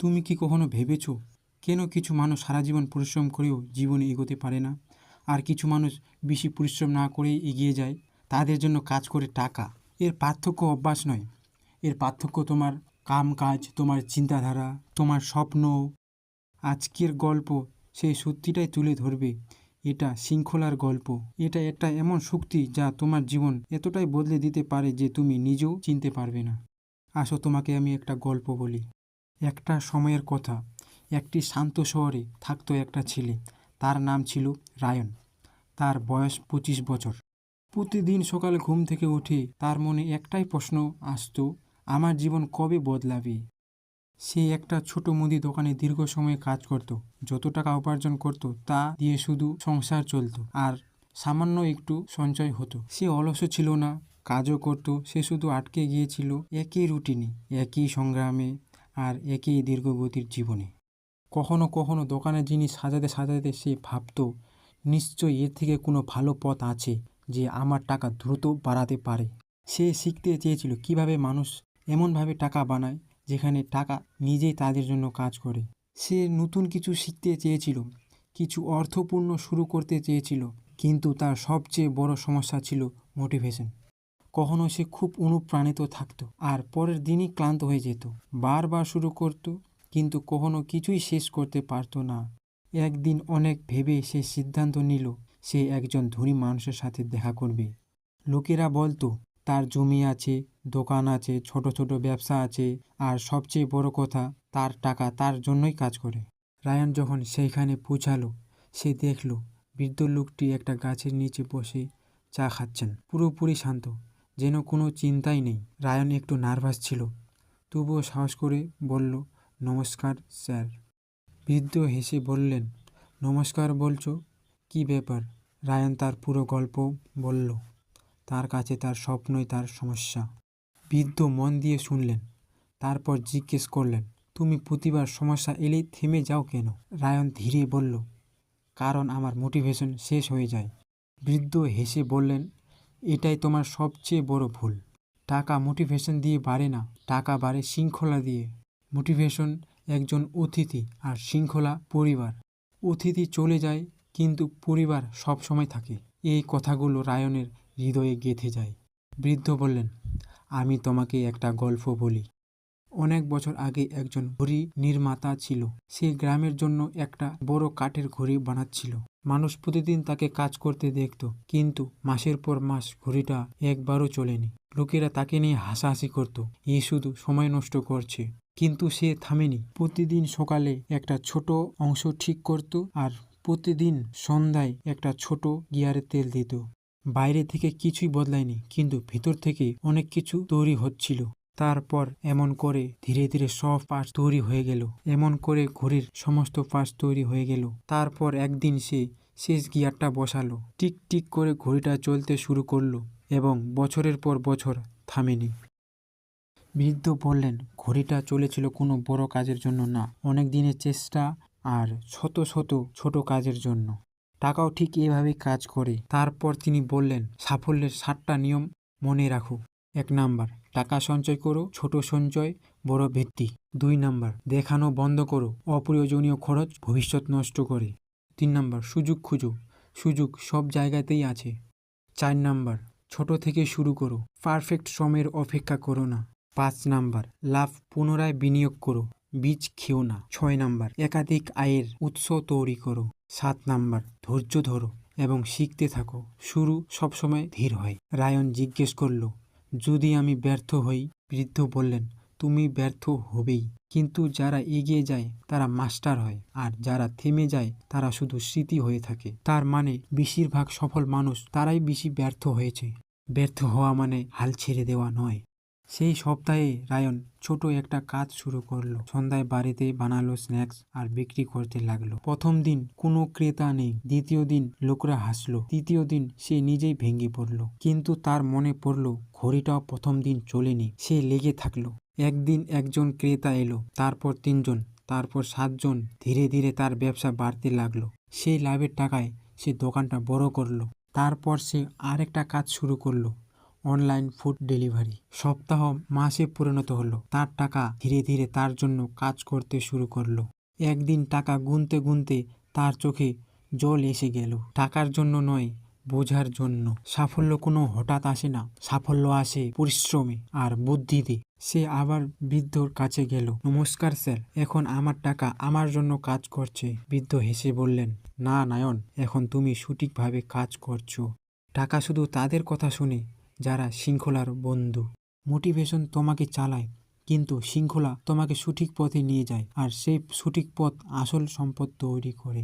তুমি কি কখনো ভেবেছো কেন কিছু মানুষ সারা জীবন পরিশ্রম করেও জীবনে এগোতে পারে না, আর কিছু মানুষ বেশি পরিশ্রম না করেই এগিয়ে যায়? তাদের জন্য কাজ করে টাকা। এর পার্থক্য অভ্যাস নয়, এর পার্থক্য তোমার কাজ, তোমার চিন্তাধারা, তোমার স্বপ্ন। আজকের গল্প সেই সত্যিটাই তুলে ধরবে। এটা শৃঙ্খলার গল্প। এটা একটা এমন শক্তি যা তোমার জীবন এতটাই বদলে দিতে পারে যে তুমি নিজেও চিনতে পারবে না। আসো, তোমাকে আমি একটা গল্প বলি। একটা সময়ের কথা, একটি শান্ত শহরে থাকতো একটা ছেলে। তার নাম ছিল রায়ন। তার বয়স 25 বছর। প্রতিদিন সকালে ঘুম থেকে উঠে তার মনে একটাই প্রশ্ন আসতো, আমার জীবন কবে বদলাবে? সে একটা ছোট মুদি দোকানে দীর্ঘ সময় কাজ করত। যত টাকা উপার্জন করত তা দিয়ে শুধু সংসার চলত, আর সামান্য একটু সঞ্চয় হতো। সে অলস ছিল না, কাজও করত। সে শুধু আটকে গিয়েছিল একই রুটিনে, একই সংগ্রামে, আর একই দীর্ঘগতির জীবনে। কখনো কখনো দোকানের জিনিস সাজাতে সাজাতে সে ভাবত, নিশ্চয়ই এর থেকে কোনো ভালো পথ আছে যে আমার টাকা দ্রুত বাড়াতে পারে। সে শিখতে চেয়েছিল কিভাবে মানুষ এমনভাবে টাকা বানায় যেখানে টাকা নিজেই তাদের জন্য কাজ করে। সে নতুন কিছু শিখতে চেয়েছিল, কিছু অর্থপূর্ণ শুরু করতে চেয়েছিল, কিন্তু তার সবচেয়ে বড় সমস্যা ছিল মোটিভেশন। কখনো সে খুব অনুপ্রাণিত থাকতো আর পরের দিনই ক্লান্ত হয়ে যেত। বারবার শুরু করত, কিন্তু কখনো কিছুই শেষ করতে পারতো না। একদিন অনেক ভেবে সে সিদ্ধান্ত নিল সে একজন ধনী মানুষের সাথে দেখা করবে। লোকেরা বলতো তার জমি আছে, দোকান আছে, ছোট ছোট ব্যবসা আছে, আর সবচেয়ে বড় কথা, তার টাকা তার জন্যই কাজ করে। রায়ান যখন সেইখানে পৌঁছালো, সে দেখল বৃদ্ধ লোকটি একটা গাছের নিচে বসে চা খাচ্ছেন, পুরোপুরি শান্ত, যেন কোনো চিন্তাই নেই। রায়ান একটু নার্ভাস ছিল, তবুও সাহস করে বলল, নমস্কার স্যার। বৃদ্ধ হেসে বললেন, নমস্কার বলছো, কি ব্যাপার? রায়ান তার পুরো গল্প বলল। তার কাছে তার স্বপ্নই তার সমস্যা। বৃদ্ধ মন দিয়ে শুনলেন, তারপর জিজ্ঞেস করলেন, তুমি প্রতিবার সমস্যা এলেই থেমে যাও কেন? রায়ান ধীরে বলল, কারণ আমার মোটিভেশন শেষ হয়ে যায়। বৃদ্ধ হেসে বললেন, এটাই তোমার সবচেয়ে বড় ভুল। টাকা মোটিভেশন দিয়ে বাড়ে না, টাকা বাড়ে শৃঙ্খলা দিয়ে। মোটিভেশন একজন অতিথি, আর শৃঙ্খলা পরিবার। অতিথি চলে যায়, কিন্তু পরিবার সব সময় থাকে। এই কথাগুলো রায়নের হৃদয়ে গেঁথে যায়। বৃদ্ধ বললেন, আমি তোমাকে একটা গল্প বলি। অনেক বছর আগে একজন ঘড়ি নির্মাতা ছিল। সে গ্রামের জন্য একটা বড় কাঠের ঘড়ি বানাচ্ছিল। মানুষ প্রতিদিন তাকে কাজ করতে দেখত, কিন্তু মাসের পর মাস ঘড়িটা একবারও চলেনি। লোকেরা তাকে নিয়ে হাসাহাসি করত, এ শুধু সময় নষ্ট করছে। কিন্তু সে থামেনি। প্রতিদিন সকালে একটা ছোট অংশ ঠিক করত, আর প্রতিদিন সন্ধ্যায় একটা ছোট গিয়ারে তেল দিত। বাইরে থেকে কিছুই বদলায়নি, কিন্তু ভেতর থেকে অনেক কিছু তৈরি হচ্ছিল। তারপর এমন করে ধীরে ধীরে সব পার্টস তৈরি হয়ে গেল। এমন করে ঘড়ির সমস্ত পার্টস তৈরি হয়ে গেল। তারপর একদিন সে শেষ গিয়ারটা বসালো। টিক টিক করে ঘড়িটা চলতে শুরু করলো, এবং বছরের পর বছর থামেনি। বৃদ্ধ বললেন, ঘড়িটা চলেছিল কোনো বড় কাজের জন্য না, অনেক দিনের চেষ্টা আর শত শত ছোট কাজের জন্য। টাকাও ঠিক এভাবেই কাজ করে। তারপর তিনি বললেন, সাফল্যের 7টা নিয়ম মনে রাখো। 1 নাম্বার, টাকা সঞ্চয় করো, ছোট সঞ্চয়, বড় ভিত্তি। 2 নাম্বার, দেখানো বন্ধ করো, অপ্রয়োজনীয় খরচ ভবিষ্যৎ নষ্ট করে। 3 নাম্বার, সুযোগ খুঁজো, সুযোগ সব জায়গাতেই আছে। 4 নাম্বার, ছোট থেকে শুরু করো, পারফেক্ট সময়ের অপেক্ষা করো না। 5 নাম্বার, লাভ পুনরায় বিনিয়োগ করো, বীজ খেও না। 6 নাম্বার, একাধিক আয়ের উৎস তৈরি করো। 7 নাম্বার, ধৈর্য ধরো এবং শিখতে থাকো, শুরু সবসময় ধীর হয়। রায়ন জিজ্ঞেস করল, যদি আমি ব্যর্থ হই? বৃদ্ধ বললেন, তুমি ব্যর্থ হবেই, কিন্তু যারা এগিয়ে যায় তারা মাস্টার হয়, আর যারা থেমে যায় তারা শুধু স্মৃতি হয়ে থাকে। তার মানে বেশিরভাগ সফল মানুষ তারাই বেশি ব্যর্থ হয়েছে। ব্যর্থ হওয়া মানে হাল ছেড়ে দেওয়া নয়। সেই সপ্তাহে রায়ন ছোট একটা কাজ শুরু করলো। সন্ধ্যায় বাড়িতে বানালো স্ন্যাক্স আর বিক্রি করতে লাগলো। প্রথম দিন কোনো ক্রেতা নেই, দ্বিতীয় দিন লোকরা হাসলো, তৃতীয় দিন সে নিজেই ভেঙে পড়লো। কিন্তু তার মনে পড়লো ঘড়িটাও প্রথম দিন চলেনি। সে লেগে থাকলো। একদিন একজন ক্রেতা এলো, তারপর 3 জন, তারপর 7 জন। ধীরে ধীরে তার ব্যবসা বাড়তে লাগলো। সেই লাভের টাকায় সে দোকানটা বড় করলো। তারপর সে আরেকটা কাজ শুরু করলো, অনলাইন ফুড ডেলিভারি। সপ্তাহ মাসে পরিণত হলো। তার টাকা ধীরে ধীরে তার জন্য কাজ করতে শুরু করলো। একদিন টাকা গুনতে গুনতে তার চোখে জল এসে গেল। টাকার জন্য নয়, বোঝার জন্য। সাফল্য কোনো হঠাৎ আসে না, সাফল্য আসে পরিশ্রমে আর বুদ্ধিতে। সে আবার বৃদ্ধর কাছে গেল। নমস্কার স্যার, এখন আমার টাকা আমার জন্য কাজ করছে। বৃদ্ধ হেসে বললেন, না নায়ন, এখন তুমি সঠিকভাবে কাজ করছো। টাকা শুধু তাদের কথা শুনে যারা শৃঙ্খলার বন্ধু। মোটিভেশন তোমাকে চালায়, কিন্তু শৃঙ্খলা তোমাকে সঠিক পথে নিয়ে যায়, আর সেই সঠিক পথ আসল সম্পদ তৈরি করে।